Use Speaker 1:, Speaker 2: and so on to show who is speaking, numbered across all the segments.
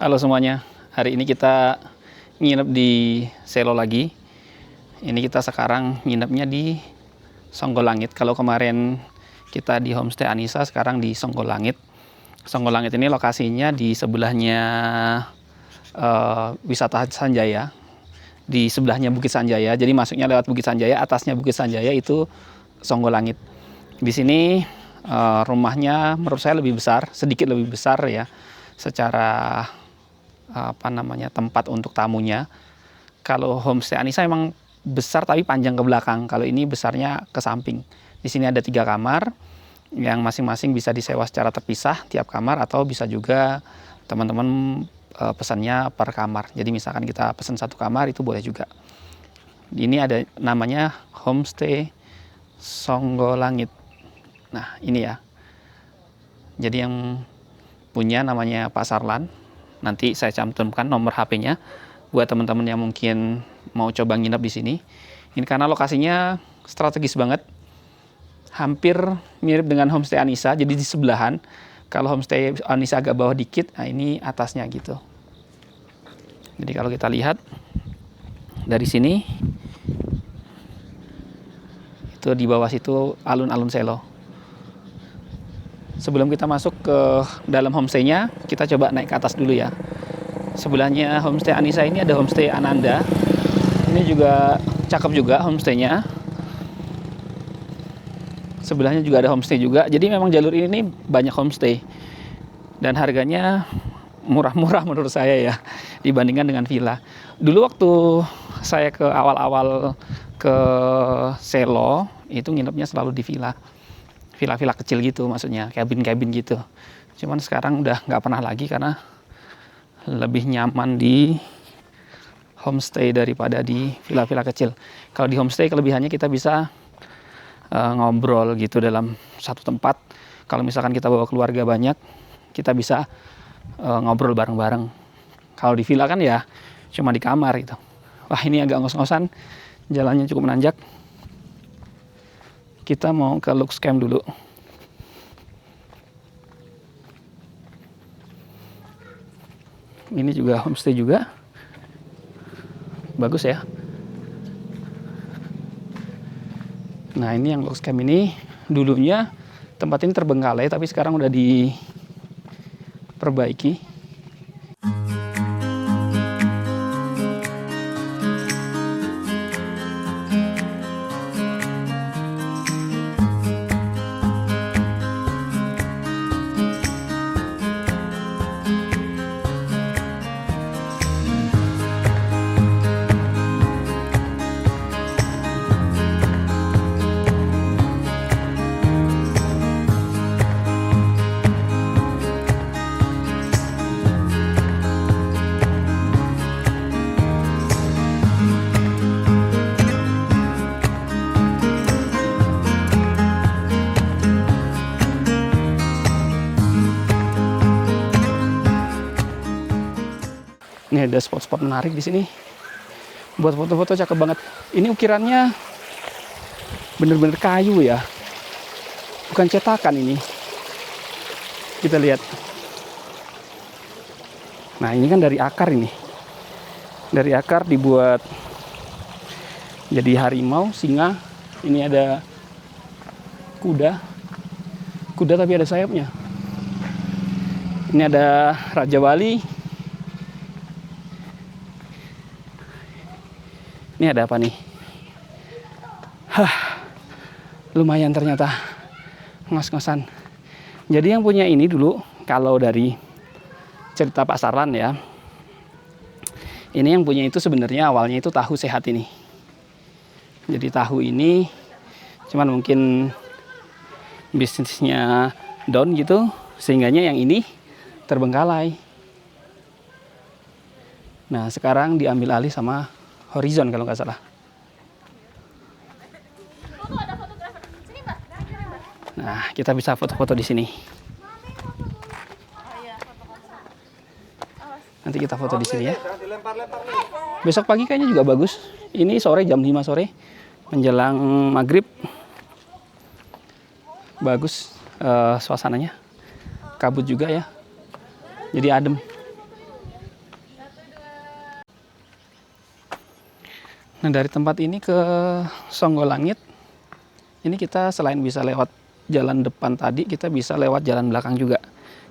Speaker 1: Halo semuanya, hari ini kita nginep di Selo lagi. Ini kita sekarang nginepnya di Songgolangit. Kalau kemarin kita di Homestay Anissa, sekarang di Songgolangit. Songgolangit ini lokasinya di sebelahnya wisata Sanjaya. Di sebelahnya Bukit Sanjaya, jadi masuknya lewat Bukit Sanjaya, atasnya Bukit Sanjaya itu Songgolangit. Di sini rumahnya menurut saya lebih besar, sedikit lebih besar ya, secara tempat untuk tamunya. Kalau Homestay Anissa memang besar tapi panjang ke belakang. Kalau ini besarnya ke samping. Di sini ada 3 kamar yang masing-masing bisa disewa secara terpisah tiap kamar, atau bisa juga teman-teman pesannya per kamar. Jadi misalkan kita pesan 1 kamar itu boleh juga. Ini ada namanya Homestay Songgolangit. Nah ini ya. Jadi yang punya namanya Pak Sarlan. Nanti saya cantumkan nomor HP-nya buat teman-teman yang mungkin mau coba nginep di sini. Ini karena lokasinya strategis banget. Hampir mirip dengan Homestay Anissa, jadi di sebelahan. Kalau Homestay Anissa agak bawah dikit, nah ini atasnya gitu. Jadi kalau kita lihat dari sini, itu di bawah situ alun-alun Selo. Sebelum kita masuk ke dalam homestay-nya, kita coba naik ke atas dulu ya. Sebelahnya Homestay Anissa ini ada Homestay Ananda. Ini juga cakep juga homestay-nya. Sebelahnya juga ada homestay juga. Jadi memang jalur ini banyak homestay. Dan harganya murah-murah menurut saya ya, dibandingkan dengan villa. Dulu waktu saya ke awal-awal ke Selo, itu nginepnya selalu di villa. Villa-villa kecil gitu, maksudnya cabin-cabin gitu. Cuman sekarang udah nggak pernah lagi karena lebih nyaman di homestay daripada di villa-villa kecil. Kalau di homestay kelebihannya kita bisa ngobrol gitu dalam satu tempat. Kalau misalkan kita bawa keluarga banyak, kita bisa ngobrol bareng-bareng. Kalau di villa kan ya cuma di kamar gitu. Wah ini agak ngos-ngosan, jalannya cukup menanjak. Kita mau ke Lux Camp dulu. Ini juga homestay juga. Bagus ya. Nah ini yang Lux Camp ini, dulunya tempat ini terbengkalai tapi sekarang udah diperbaiki. Ini ada spot-spot menarik di sini. Buat foto-foto cakep banget. Ini ukirannya bener-bener kayu ya. Bukan cetakan ini. Kita lihat. Nah, ini kan dari akar ini. Dari akar dibuat jadi harimau, singa. Ini ada kuda. Kuda tapi ada sayapnya. Ini ada Raja Wali. Ini ada apa nih? Lumayan ternyata ngos-ngosan. Jadi yang punya ini dulu, kalau dari cerita Pak Sarlan ya, ini yang punya itu sebenarnya awalnya itu tahu sehat ini. Jadi tahu ini cuman mungkin bisnisnya down gitu, sehingganya yang ini terbengkalai. Nah sekarang diambil alih sama Horizon kalau nggak salah. Nah, kita bisa foto-foto di sini. Nanti kita foto di sini ya. Besok pagi kayaknya juga bagus. Ini sore jam 5 sore menjelang maghrib. Bagus suasananya. Kabut juga ya. Jadi adem. Nah, dari tempat ini ke Songgolangit, ini kita selain bisa lewat jalan depan tadi, kita bisa lewat jalan belakang juga.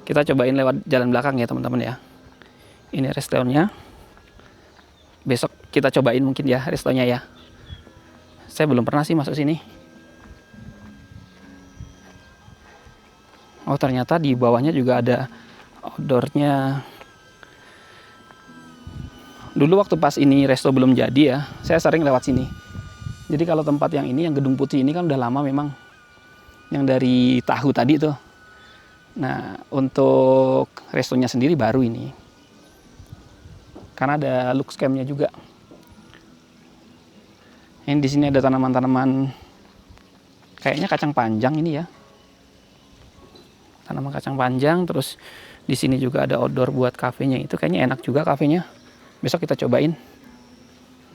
Speaker 1: Kita cobain lewat jalan belakang ya teman-teman ya. Ini restonya. Besok kita cobain mungkin ya restonya ya. Saya belum pernah sih masuk sini. Oh, ternyata di bawahnya juga ada outdoornya. Dulu waktu pas ini resto belum jadi ya, saya sering lewat sini. Jadi kalau tempat yang ini, yang gedung putih ini kan udah lama memang. Yang dari tahu tadi tuh. Nah, untuk restonya sendiri baru ini. Karena ada lux campnya juga. Ini di sini ada tanaman-tanaman kayaknya kacang panjang ini ya. Tanaman kacang panjang, terus di sini juga ada outdoor buat kafenya, itu kayaknya enak juga kafenya. Besok kita cobain.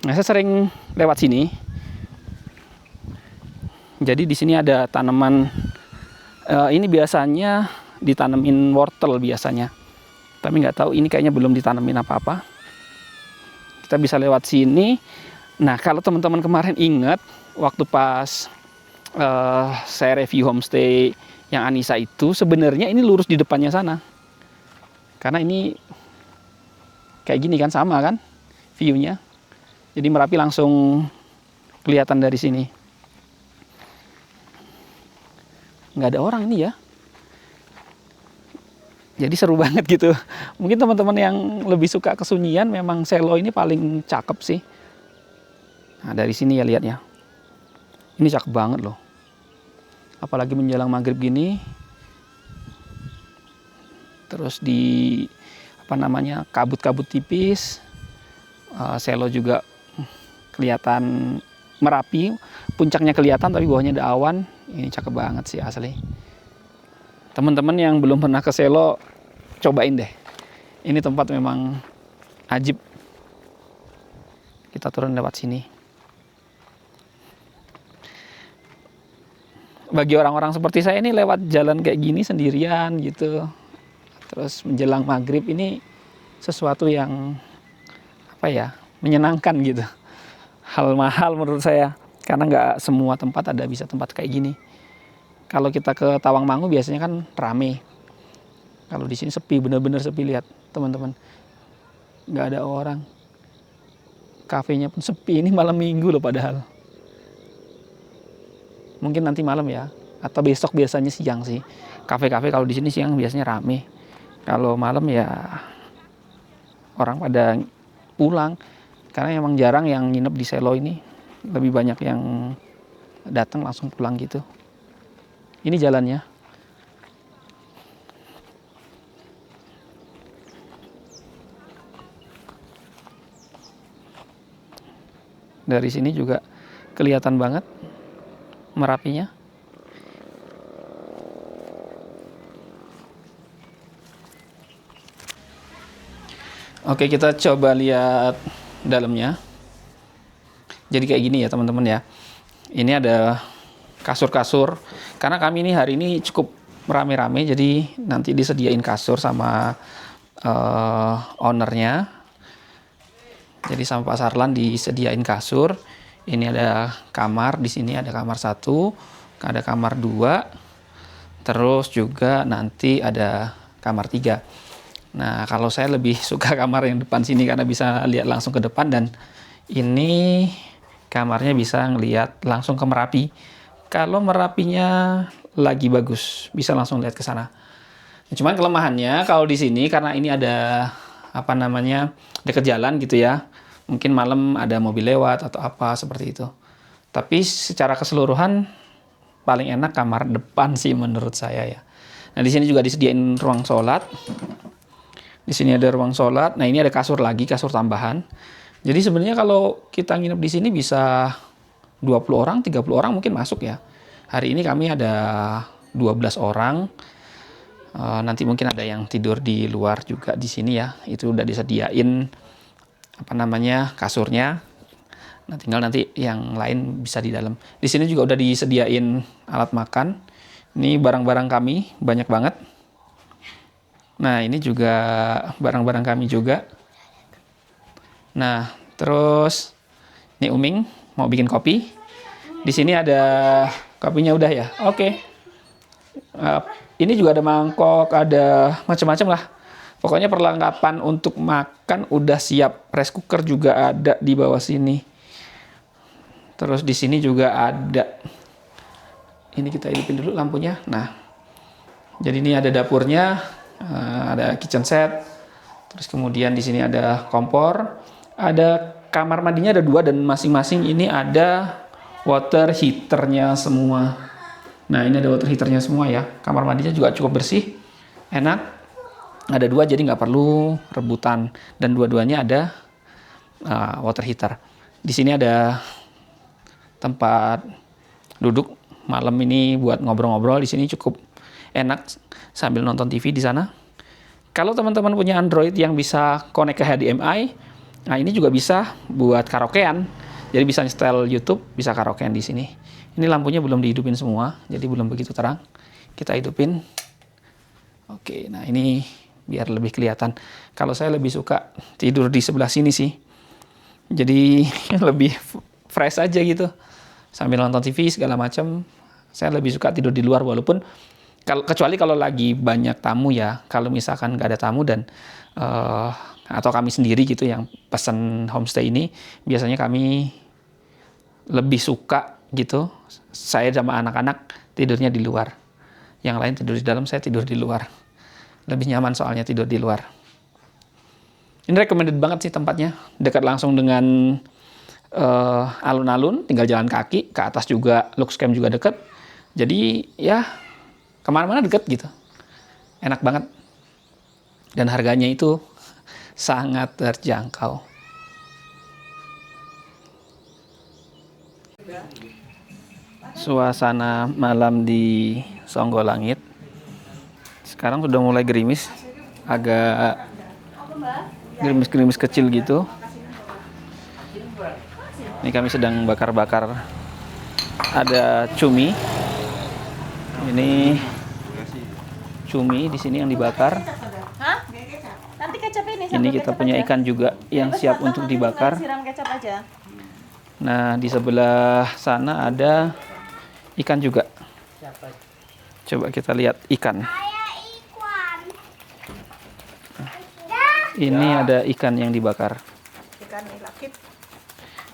Speaker 1: Nah, saya sering lewat sini. Jadi di sini ada tanaman ini biasanya ditanemin wortel biasanya. Tapi nggak tahu ini kayaknya belum ditanemin apa-apa. Kita bisa lewat sini. Nah, kalau teman-teman kemarin ingat waktu pas saya review homestay yang Anissa itu, sebenarnya ini lurus di depannya sana. Karena ini kayak gini kan, sama kan view-nya. Jadi Merapi langsung kelihatan dari sini. Nggak ada orang ini ya. Jadi seru banget gitu. Mungkin teman-teman yang lebih suka kesunyian, memang Selo ini paling cakep sih. Nah, dari sini ya lihat ya. Ini cakep banget loh. Apalagi menjelang maghrib gini. Terus di kabut-kabut tipis. Selo juga kelihatan Merapi, puncaknya kelihatan tapi bawahnya ada awan. Ini cakep banget sih asli. Teman-teman yang belum pernah ke Selo, cobain deh. Ini tempat memang ajib. Kita turun lewat sini. Bagi orang-orang seperti saya ini lewat jalan kayak gini sendirian gitu, terus menjelang maghrib, ini sesuatu yang menyenangkan gitu. Hal mahal menurut saya, karena nggak semua tempat bisa tempat kayak gini. Kalau kita ke Tawangmangu biasanya kan rame. Kalau di sini sepi, bener-bener sepi. Lihat teman-teman, nggak ada orang. Kafenya pun sepi. Ini malam minggu loh padahal. Mungkin nanti malam ya, atau besok biasanya siang sih. Kafe-kafe kalau di sini siang biasanya rame. Kalau malam ya orang pada pulang. Karena emang jarang yang nginep di Selo ini. Lebih banyak yang datang langsung pulang gitu. Ini jalannya. Dari sini juga kelihatan banget Merapinya. Oke, kita coba lihat dalamnya. Jadi kayak gini ya teman-teman ya. Ini ada kasur-kasur. Karena kami ini hari ini cukup rame-rame, jadi nanti disediain kasur sama ownernya. Jadi sama Pak Sarlan disediain kasur. Ini ada kamar, di sini ada kamar 1, ada kamar 2, terus juga nanti ada kamar 3. Nah, kalau saya lebih suka kamar yang depan sini karena bisa lihat langsung ke depan, dan ini kamarnya bisa ngelihat langsung ke Merapi. Kalau Merapinya lagi bagus, bisa langsung lihat ke sana. Cuman kelemahannya kalau di sini karena ini ada dekat jalan gitu ya. Mungkin malam ada mobil lewat atau apa seperti itu. Tapi secara keseluruhan paling enak kamar depan sih menurut saya ya. Nah, di sini juga disediain ruang sholat. Di sini ada ruang sholat. Nah, ini ada kasur lagi, kasur tambahan. Jadi sebenarnya kalau kita nginep di sini bisa 20 orang, 30 orang mungkin masuk ya. Hari ini kami ada 12 orang. Nanti mungkin ada yang tidur di luar juga di sini ya. Itu udah disediain kasurnya. Nah, tinggal nanti yang lain bisa di dalam. Di sini juga udah disediain alat makan. Ini barang-barang kami banyak banget. Nah, ini juga barang-barang kami juga. Nah, terus Ini Uming mau bikin kopi. Di sini ada kopinya udah ya. Oke. Ini juga ada mangkok, ada macam-macam lah. Pokoknya perlengkapan untuk makan udah siap. Rice cooker juga ada di bawah sini. Terus di sini juga ada. Ini kita hidupin dulu lampunya. Nah, jadi ini ada dapurnya, ada kitchen set. Terus kemudian di sini ada kompor, ada kamar mandinya ada 2 dan masing-masing ini ada water heaternya semua. Nah, ini ada water heaternya semua ya. Kamar mandinya juga cukup bersih, enak. Ada 2 jadi nggak perlu rebutan. Dan dua-duanya ada water heater. Di sini ada tempat duduk malam ini buat ngobrol-ngobrol. Di sini cukup enak sambil nonton TV di sana. Kalau teman-teman punya Android yang bisa connect ke HDMI, nah ini juga bisa buat karaokean. Jadi bisa install YouTube, bisa karaokean di sini. Ini lampunya belum dihidupin semua, jadi belum begitu terang. Kita hidupin. Oke, nah ini biar lebih kelihatan. Kalau saya lebih suka tidur di sebelah sini sih. Jadi lebih fresh aja gitu. Sambil nonton TV segala macam. Saya lebih suka tidur di luar walaupun kecuali kalau lagi banyak tamu ya. Kalau misalkan nggak ada tamu dan atau kami sendiri gitu yang pesan homestay ini, biasanya kami lebih suka gitu. Saya sama anak-anak tidurnya di luar. Yang lain tidur di dalam, saya tidur di luar. Lebih nyaman soalnya tidur di luar. Ini recommended banget sih tempatnya. Dekat langsung dengan alun-alun, tinggal jalan kaki. Ke atas juga, Lux Camp juga dekat. Jadi ya kemana-mana dekat gitu. Enak banget. Dan harganya itu sangat terjangkau. Suasana malam di Songgolangit. Sekarang sudah mulai gerimis. Agak gerimis-gerimis kecil gitu. Ini kami sedang bakar-bakar. Ada cumi. Ini cumi di sini yang dibakar.
Speaker 2: Nanti kecap ini.
Speaker 1: Ini kita punya ikan juga yang siap untuk dibakar.
Speaker 2: Siram kecap aja.
Speaker 1: Nah, di sebelah sana ada ikan juga. Coba kita lihat ikan. Ini ada ikan yang dibakar.
Speaker 2: Ikan nila.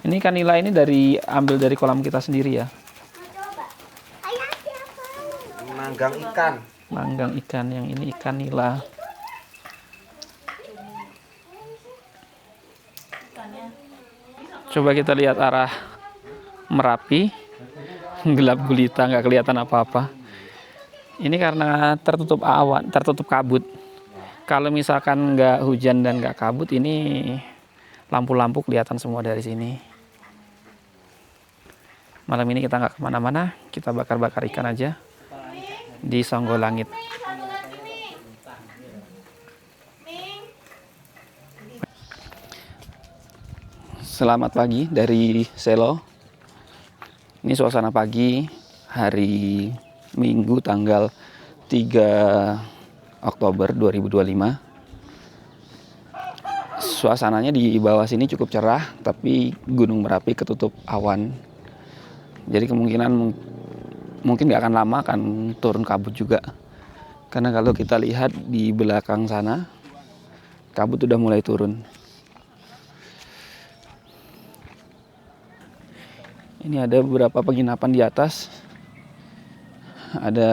Speaker 1: Ini ikan nila ini ambil dari kolam kita sendiri ya.
Speaker 3: Manggang ikan.
Speaker 1: Manggang ikan, yang ini ikan nila. Coba kita lihat arah Merapi. Gelap gulita, nggak kelihatan apa-apa. Ini karena tertutup awan, tertutup kabut. Kalau misalkan nggak hujan dan nggak kabut, ini lampu-lampu kelihatan semua dari sini. Malam ini kita nggak kemana-mana, kita bakar-bakar ikan aja di Songgolangit. Selamat pagi dari Selo. Ini suasana pagi hari Minggu tanggal 3 Oktober 2025. Suasananya di bawah sini cukup cerah, tapi Gunung Merapi ketutup awan. Jadi kemungkinan mungkin nggak akan lama akan turun kabut juga. Karena kalau kita lihat di belakang sana, kabut udah mulai turun. Ini ada beberapa penginapan di atas. Ada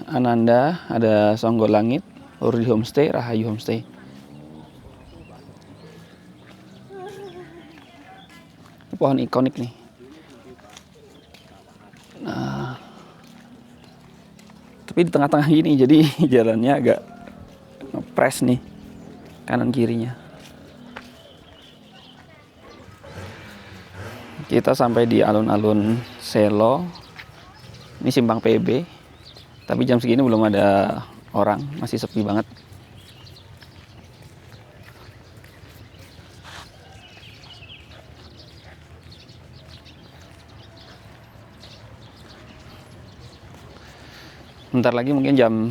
Speaker 1: Ananda, ada Songgolangit, Urdi Homestay, Rahayu Homestay. Ini pohon ikonik nih. Nah, tapi di tengah-tengah gini, jadi jalannya agak ngepres nih, kanan kirinya. Kita sampai di alun-alun Selo. Ini simpang PB. Tapi jam segini belum ada orang, masih sepi banget. Bentar lagi mungkin jam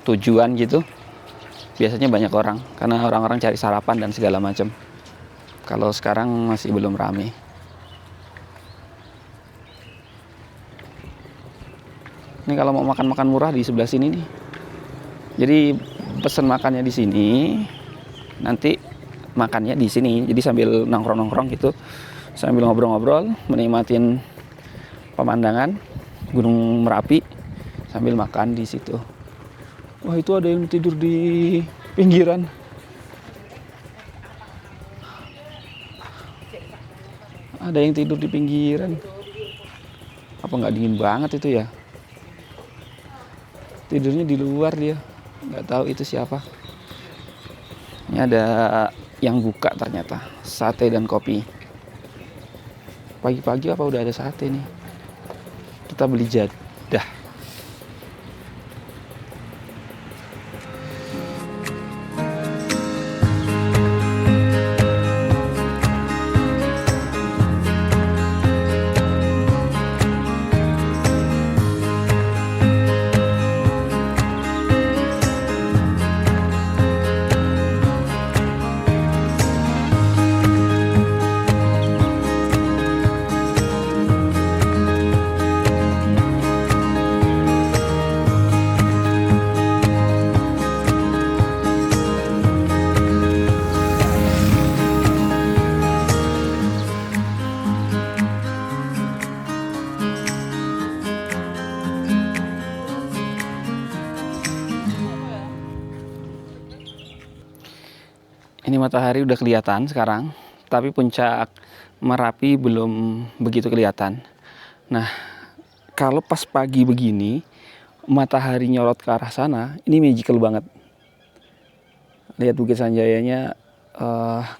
Speaker 1: 7-an gitu. Biasanya banyak orang karena orang-orang cari sarapan dan segala macam. Kalau sekarang masih belum rame. Ini kalau mau makan-makan murah di sebelah sini nih. Jadi pesen makannya di sini, nanti makannya di sini. Jadi sambil nongkrong-nongkrong gitu, sambil ngobrol-ngobrol, menikmatin pemandangan Gunung Merapi sambil makan di situ. Wah, itu ada yang tidur di pinggiran. Ada yang tidur di pinggiran. Apa nggak dingin banget itu ya? Tidurnya di luar dia. Nggak tahu itu siapa. Ini ada yang buka ternyata. Sate dan kopi. Pagi-pagi apa udah ada sate nih? Kita beli jadah. Ini matahari udah kelihatan sekarang, tapi puncak Merapi belum begitu kelihatan. Nah, kalau pas pagi begini, matahari nyorot ke arah sana, ini magical banget. Lihat Bukit Sanjayanya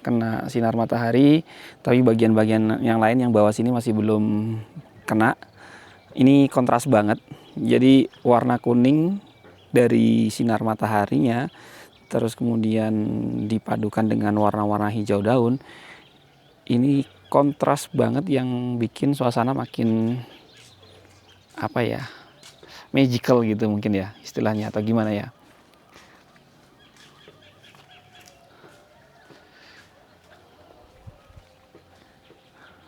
Speaker 1: kena sinar matahari, tapi bagian-bagian yang lain yang bawah sini masih belum kena. Ini kontras banget. Jadi warna kuning dari sinar mataharinya, terus kemudian dipadukan dengan warna-warna hijau daun, ini kontras banget yang bikin suasana makin apa ya, magical gitu mungkin ya istilahnya, atau gimana ya.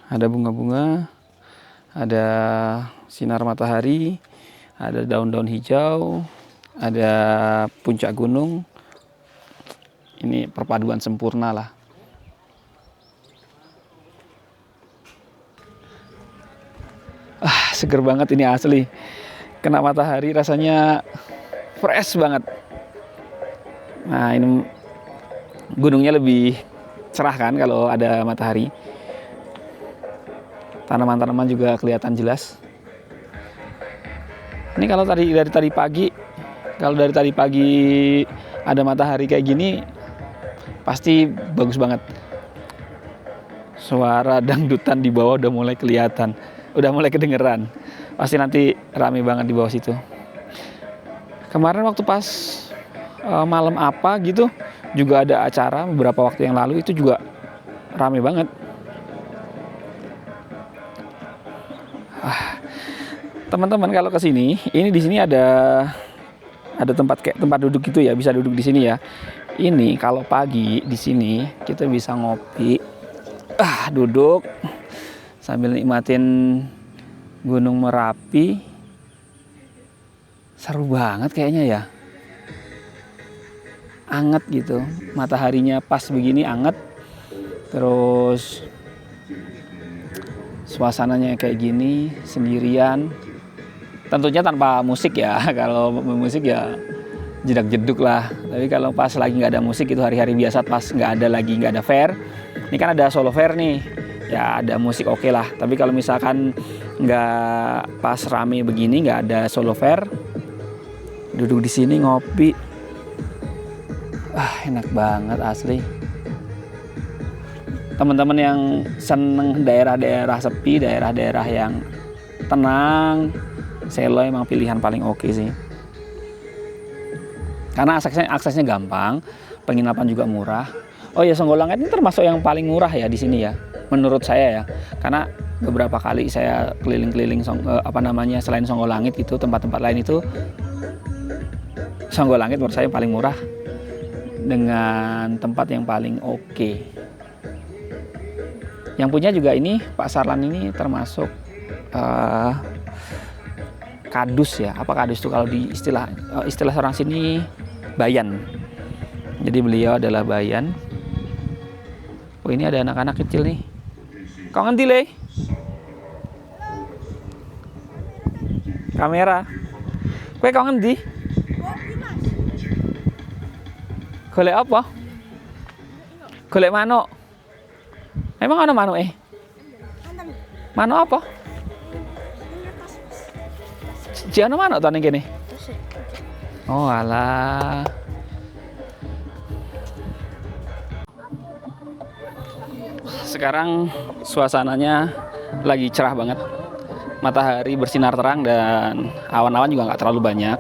Speaker 1: Ada bunga-bunga, ada sinar matahari, ada daun-daun hijau, ada puncak gunung. Ini perpaduan sempurna lah. Seger banget ini asli. Kena matahari rasanya fresh banget. Nah, ini gunungnya lebih cerah kan kalau ada matahari. Tanaman-tanaman juga kelihatan jelas. Ini kalau dari tadi pagi, ada matahari kayak gini, pasti bagus banget. Suara dangdutan di bawah udah mulai kelihatan, udah mulai kedengeran. Pasti nanti rame banget di bawah situ. Kemarin waktu pas malam apa gitu, juga ada acara beberapa waktu yang lalu, itu juga rame banget. Teman-teman kalau ke sini, ini di sini ada tempat kayak tempat duduk gitu ya, bisa duduk di sini ya. Ini kalau pagi di sini kita bisa ngopi, duduk sambil nikmatin Gunung Merapi. Seru banget kayaknya ya. Anget gitu, mataharinya pas begini anget. Terus suasananya kayak gini sendirian. Tentunya tanpa musik ya. Kalau musik ya jedak-jeduk lah. Tapi kalau pas lagi nggak ada musik, itu hari-hari biasa pas nggak ada fair. Ini kan ada solo fair nih, ya ada musik oke lah. Tapi kalau misalkan nggak pas rame begini, nggak ada solo fair, duduk di sini ngopi, enak banget asli. Teman-teman yang seneng daerah-daerah sepi, daerah-daerah yang tenang, Selo emang pilihan paling oke sih. Karena aksesnya gampang, penginapan juga murah. Oh ya, Songgolangit ini termasuk yang paling murah ya di sini ya, menurut saya ya. Karena beberapa kali saya keliling-keliling selain Songgolangit itu, tempat-tempat lain itu, Songgolangit menurut saya yang paling murah dengan tempat yang paling oke. Yang punya juga ini Pak Sarlan ini termasuk kadus ya. Apa kadus itu kalau di istilah orang sini bayan. Jadi beliau adalah bayan. Oh, ini ada anak-anak kecil nih. Kau ngendi le? Kamera. Kowe kau ngendi? Golek apa? Golek manuk. Emang ana manuk Manuk apa? Jiana manuk to ning kene? Oh alah. Sekarang suasananya lagi cerah banget. Matahari bersinar terang dan awan-awan juga nggak terlalu banyak.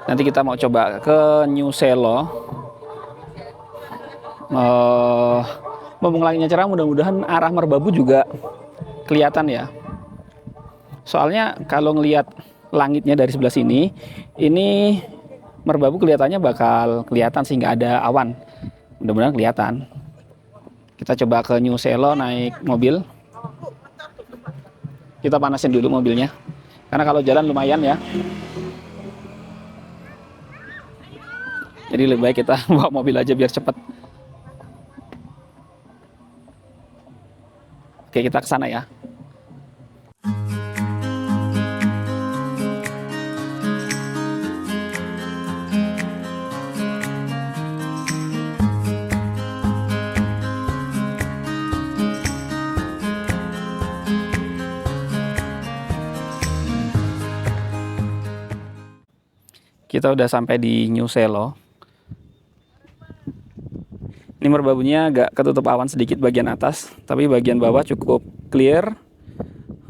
Speaker 1: Nanti kita mau coba ke New Selo. Mumpung langitnya cerah, mudah-mudahan arah Merbabu juga kelihatan ya. Soalnya kalau ngelihat langitnya dari sebelah sini, ini Merbabu kelihatannya bakal kelihatan sehingga ada awan. Mudah-mudahan kelihatan. Kita coba ke New Selo naik mobil. Kita panasin dulu mobilnya. Karena kalau jalan lumayan ya. Jadi lebih baik kita bawa mobil aja biar cepat. Oke, kita ke sana ya. Kita udah sampai di New Selo. Ini Merbabunya agak ketutup awan sedikit bagian atas, tapi bagian bawah cukup clear.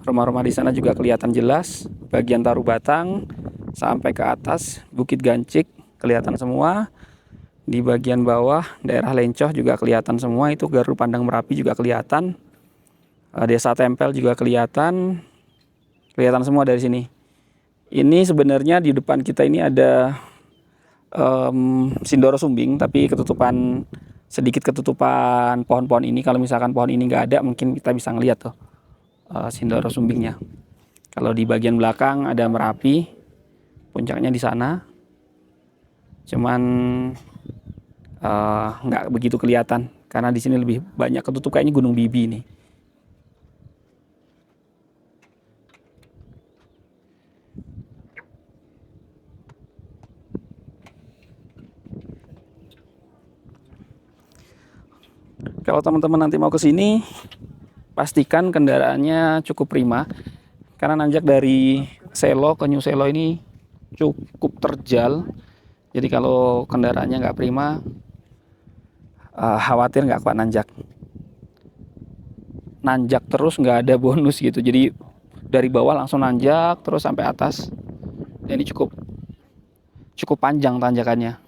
Speaker 1: Rumah-rumah di sana juga kelihatan jelas. Bagian Taru Batang sampai ke atas Bukit Gancik kelihatan semua. Di bagian bawah daerah Lencoh juga kelihatan semua. Itu Gardu Pandang Merapi juga kelihatan. Desa Tempel juga kelihatan. Kelihatan semua dari sini. Ini sebenarnya di depan kita ini ada Sindoro Sumbing, tapi sedikit ketutupan pohon-pohon ini. Kalau misalkan pohon ini nggak ada, mungkin kita bisa ngeliat tuh Sindoro Sumbingnya. Kalau di bagian belakang ada Merapi, puncaknya di sana. Cuman nggak begitu kelihatan karena di sini lebih banyak ketutup, kayaknya Gunung Bibi nih. Kalau teman-teman nanti mau ke sini, pastikan kendaraannya cukup prima. Karena nanjak dari Selo ke New Selo ini cukup terjal. Jadi kalau kendaraannya nggak prima, khawatir nggak kuat nanjak. Nanjak terus nggak ada bonus gitu. Jadi dari bawah langsung nanjak terus sampai atas. Dan ini cukup panjang tanjakannya.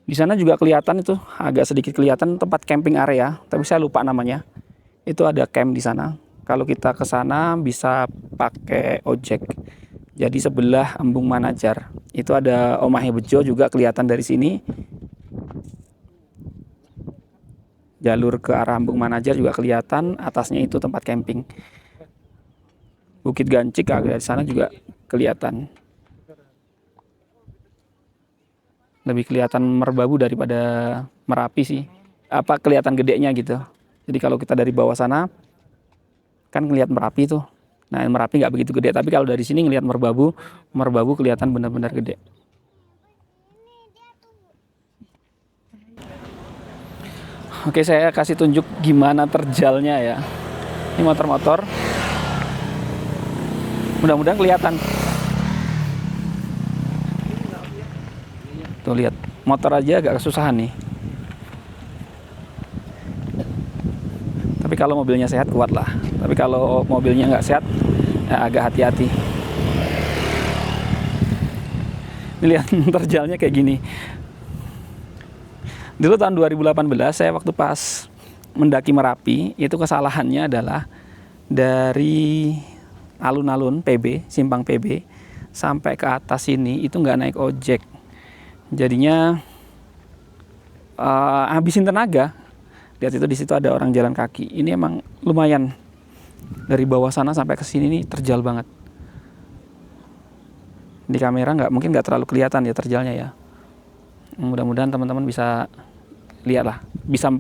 Speaker 1: Di sana juga kelihatan itu, agak sedikit kelihatan tempat camping area, tapi saya lupa namanya. Itu ada camp di sana. Kalau kita ke sana bisa pakai ojek. Jadi sebelah Embung Manajar. Itu ada Omahe Bejo juga kelihatan dari sini. Jalur ke arah Embung Manajar juga kelihatan, atasnya itu tempat camping. Bukit Gancik agak di sana juga kelihatan. Lebih kelihatan Merbabu daripada Merapi sih. Apa kelihatan gedenya gitu. Jadi kalau kita dari bawah sana kan ngelihat Merapi tuh. Nah, Merapi nggak begitu gede, tapi kalau dari sini ngelihat Merbabu kelihatan benar-benar gede. Oke, saya kasih tunjuk gimana terjalnya ya. Ini motor-motor. Mudah-mudahan kelihatan. Tuh lihat, motor aja agak kesusahan nih. Tapi kalau mobilnya sehat kuat lah. Tapi kalau mobilnya nggak sehat, ya agak hati-hati. Ini lihat terjalnya kayak gini. Dulu tahun 2018 saya waktu pas mendaki Merapi, itu kesalahannya adalah dari alun-alun PB, simpang PB, sampai ke atas ini itu nggak naik ojek. Jadinya habisin tenaga. Lihat itu, di situ ada orang jalan kaki. Ini emang lumayan, dari bawah sana sampai ke sini nih terjal banget. Di kamera mungkin nggak terlalu kelihatan ya terjalnya ya. Mudah-mudahan teman-teman bisa lihat lah, bisa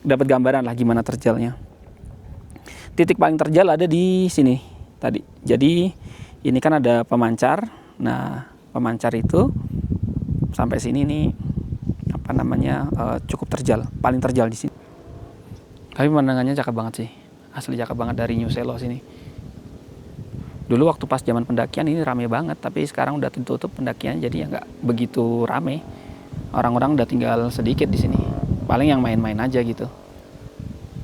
Speaker 1: dapat gambaran lah gimana terjalnya. Titik paling terjal ada di sini tadi. Jadi ini kan ada pemancar. Nah, pemancar itu sampai sini nih cukup terjal, paling terjal di sini. Tapi pemandangannya cakep banget sih, asli cakep banget dari New Selo sini. Dulu waktu pas zaman pendakian ini rame banget, tapi sekarang udah tutup pendakian, jadi ya nggak begitu rame. Orang-orang udah tinggal sedikit di sini. Paling yang main-main aja gitu.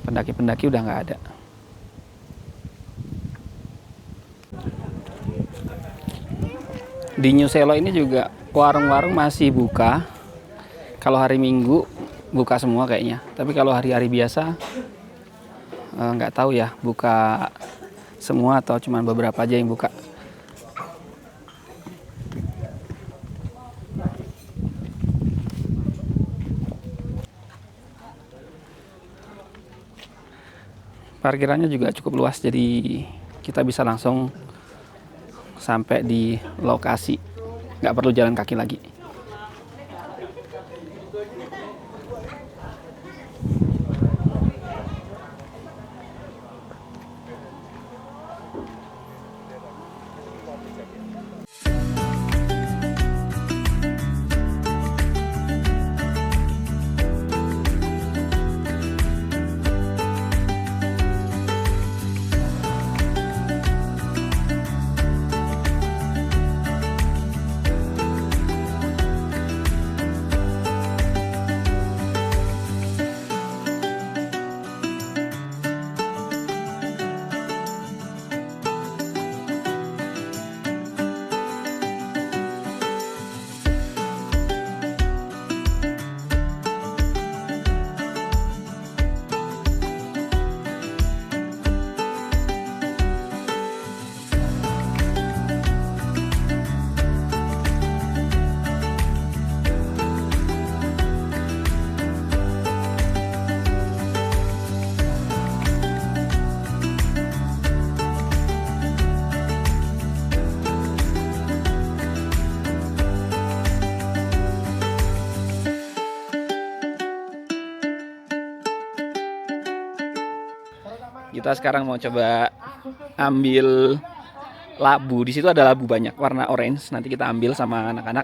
Speaker 1: Pendaki-pendaki udah nggak ada. Di New Selo ini juga warung-warung masih buka. Kalau hari Minggu buka semua kayaknya. Tapi kalau hari-hari biasa nggak tahu ya buka semua atau cuma beberapa aja yang buka. Parkirannya juga cukup luas, jadi kita bisa langsung sampai di lokasi, nggak perlu jalan kaki lagi. Kita sekarang mau coba ambil labu. Di situ ada labu banyak warna orange. Nanti kita ambil sama anak-anak.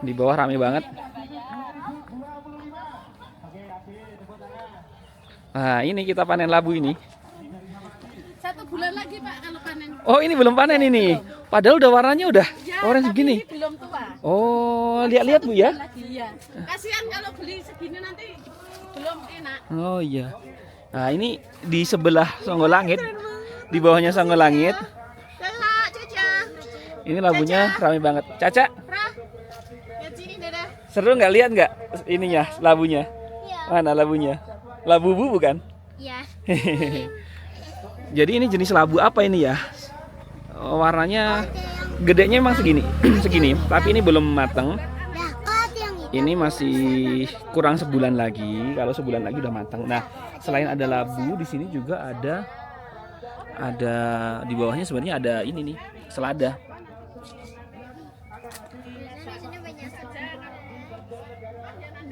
Speaker 1: Di bawah rame banget. Nah, ini kita panen labu ini.
Speaker 2: 1 bulan lagi Pak kalau panen.
Speaker 1: Oh, ini belum panen ini. Padahal udah warnanya udah
Speaker 2: Ya,
Speaker 1: orange
Speaker 2: tapi
Speaker 1: begini.
Speaker 2: ini belum tua.
Speaker 1: Oh, lihat-lihat Bu ya.
Speaker 2: Lagi, ya. Kasihan kalau beli segini nanti belum enak.
Speaker 1: Oh iya. Nah, ini di sebelah Songgolangit. Di bawahnya Songgolangit.
Speaker 2: Caca.
Speaker 1: Ini labunya rame banget. Caca,
Speaker 2: Rah. Lihat sini Dada.
Speaker 1: seru nggak, lihat nggak ininya, labunya?
Speaker 2: Iya.
Speaker 1: Mana labunya? Labu bu bukan?
Speaker 2: Iya.
Speaker 1: Jadi ini jenis labu apa ini ya? Warnanya gedenya emang segini, segini. Tapi ini belum mateng. Ini masih kurang sebulan lagi. Kalau sebulan lagi udah matang. Nah, selain ada labu, di sini juga ada di bawahnya sebenarnya ada ini nih, selada.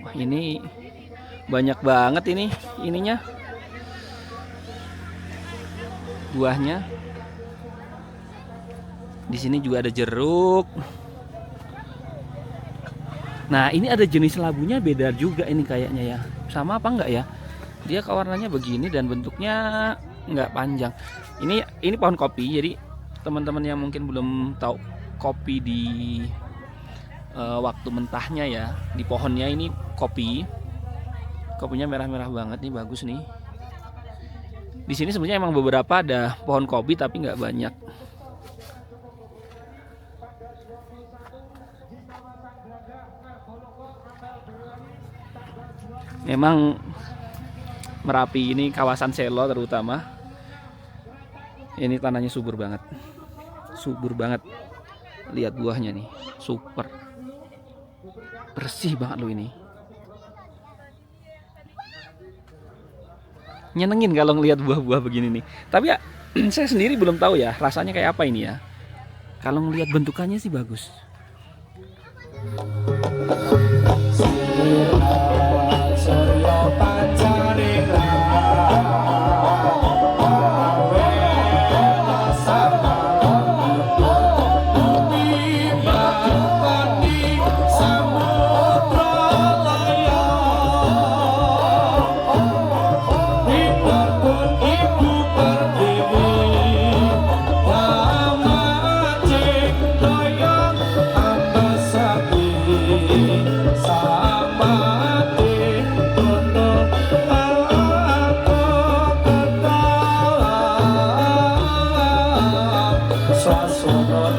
Speaker 1: Wah, ini banyak banget ininya. Buahnya. Di sini juga ada jeruk. Nah, ini ada jenis labunya beda juga ini kayaknya ya. Sama apa enggak ya? Dia warnanya begini dan bentuknya enggak panjang. Ini pohon kopi. Jadi teman-teman yang mungkin belum tahu kopi di waktu mentahnya ya, di pohonnya ini kopi. Kopinya merah-merah banget nih, bagus nih. Di sini sebenarnya emang beberapa ada pohon kopi tapi nggak banyak. Memang Merapi ini kawasan Selo terutama. Ini tanahnya subur banget. Subur banget. Lihat buahnya nih, super. Bersih banget loh ini. Nyenengin kalau ngelihat buah-buah begini nih. Tapi ya saya sendiri belum tahu ya rasanya kayak apa ini ya. Kalau ngelihat bentukannya sih bagus.
Speaker 4: Sasana